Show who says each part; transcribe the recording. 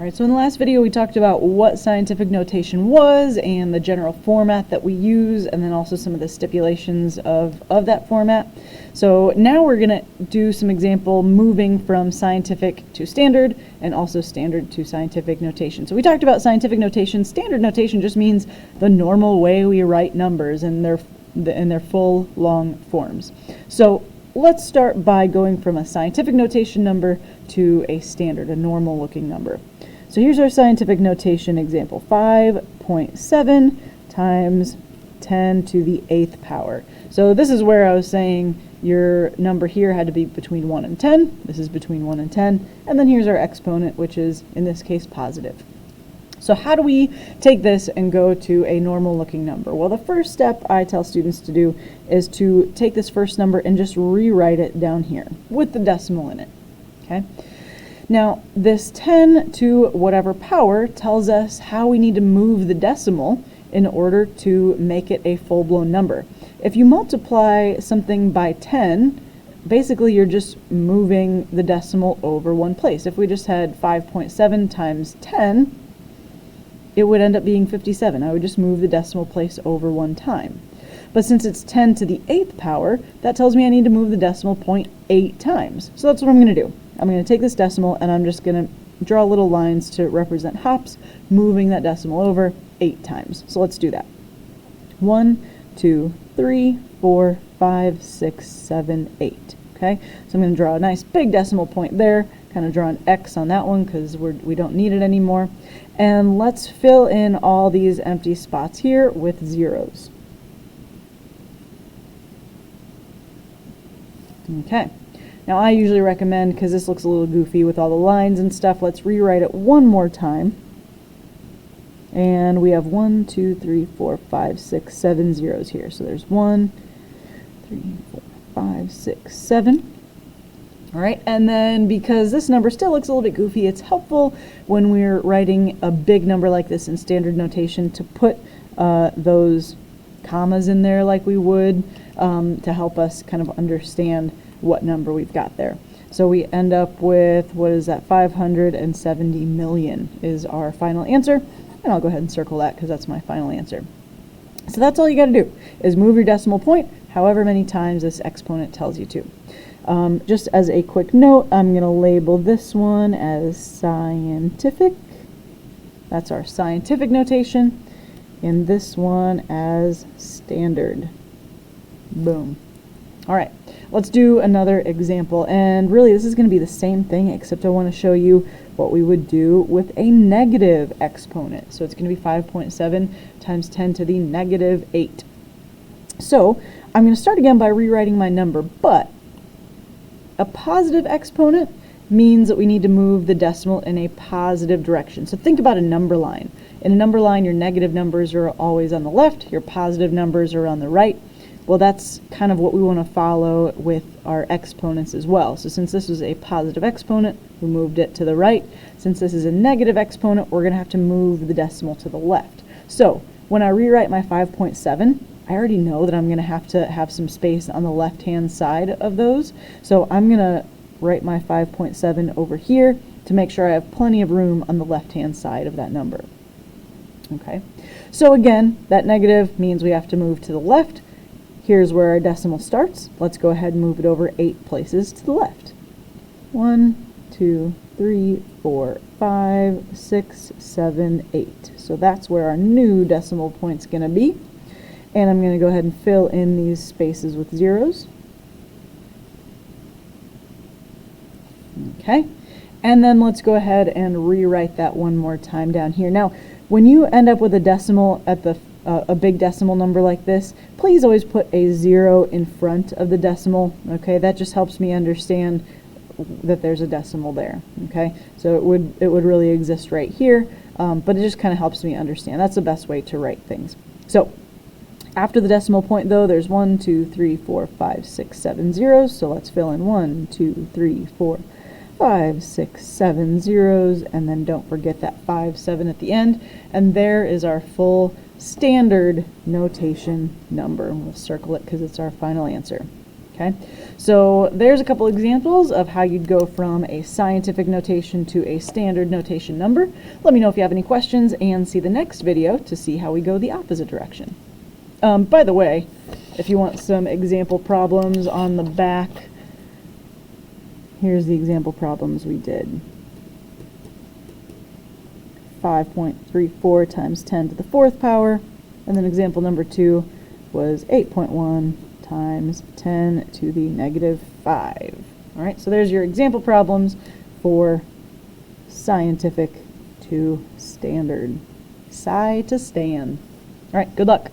Speaker 1: Alright, so in the last video we talked about what scientific notation was and the general format that we use, and then also some of the stipulations of that format. So now we're going to do some example moving from scientific to standard and also standard to scientific notation. So we talked about scientific notation. Standard notation just means the normal way we write numbers in their full long forms. So let's start by going from a scientific notation number to a standard, a normal looking number. So here's our scientific notation example, 5.7 times 10 to the 8th power. So this is where I was saying your number here had to be between 1 and 10. This is between 1 and 10. And then here's our exponent, which is, in this case, positive. So how do we take this and go to a normal looking number? Well, the first step I tell students to do is to take this first number and just rewrite it down here with the decimal in it, okay? Now, this 10 to whatever power tells us how we need to move the decimal in order to make it a full-blown number. If you multiply something by 10, basically you're just moving the decimal over one place. If we just had 5.7 times 10, it would end up being 57. I would just move the decimal place over one time. But since it's 10 to the 8th power, that tells me I need to move the decimal point 8 times. So that's what I'm going to do. I'm going to take this decimal and I'm just going to draw little lines to represent hops, moving that decimal over 8 times. So let's do that. 1, 2, 3, 4, 5, 6, 7, 8. Okay, so I'm going to draw a nice big decimal point there, kind of draw an X on that one because we don't need it anymore. And let's fill in all these empty spots here with zeros. Okay. Now I usually recommend, because this looks a little goofy with all the lines and stuff, let's rewrite it one more time. And we have 1, 2, 3, 4, 5, 6, 7 zeros here. So there's 1, 3, 4, 5, 6, 7. All right, and then because this number still looks a little bit goofy, it's helpful when we're writing a big number like this in standard notation to put those commas in there like we would to help us kind of understand what number we've got there. So we end up with, what is that, 570 million is our final answer. And I'll go ahead and circle that because that's my final answer. So that's all you got to do, is move your decimal point however many times this exponent tells you to. Just as a quick note, I'm going to label this one as scientific. That's our scientific notation. And this one as standard. Boom. All right, let's do another example. And really, this is going to be the same thing, except I want to show you what we would do with a negative exponent. So it's going to be 5.7 times 10 to the negative 8. So I'm going to start again by rewriting my number, but a positive exponent means that we need to move the decimal in a positive direction. So think about a number line. In a number line, your negative numbers are always on the left, your positive numbers are on the right. Well, that's kind of what we want to follow with our exponents as well. So since this was a positive exponent, we moved it to the right. Since this is a negative exponent, we're going to have to move the decimal to the left. So when I rewrite my 5.7, I already know that I'm going to have some space on the left-hand side of those. So I'm going to write my 5.7 over here to make sure I have plenty of room on the left-hand side of that number. Okay. So again, that negative means we have to move to the left. Here's where our decimal starts. Let's go ahead and move it over 8 places to the left. 1, 2, 3, 4, 5, 6, 7, 8. So that's where our new decimal point's going to be. And I'm going to go ahead and fill in these spaces with zeros. Okay. And then let's go ahead and rewrite that one more time down here. Now, when you end up with a decimal at a big decimal number like this, please always put a 0 in front of the decimal. Okay, that just helps me understand that there's a decimal there. Okay, so it would really exist right here, but it just kind of helps me understand. That's the best way to write things. So after the decimal point, though, there's 1, 2, 3, 4, 5, 6, 7 zeros. So let's fill in 1, 2, 3, 4, 5, 6, 7 zeros, and then don't forget that 5, 7 at the end. And there is our full standard notation number. And we'll circle it because it's our final answer. Okay, so there's a couple examples of how you'd go from a scientific notation to a standard notation number. Let me know if you have any questions, and see the next video to see how we go the opposite direction. By the way, if you want some example problems on the back, here's the example problems we did. 5.34 times 10 to the 4th power, and then example number 2 was 8.1 times 10 to the negative 5. All right, so there's your example problems for scientific to standard. Sci to stan. All right, good luck.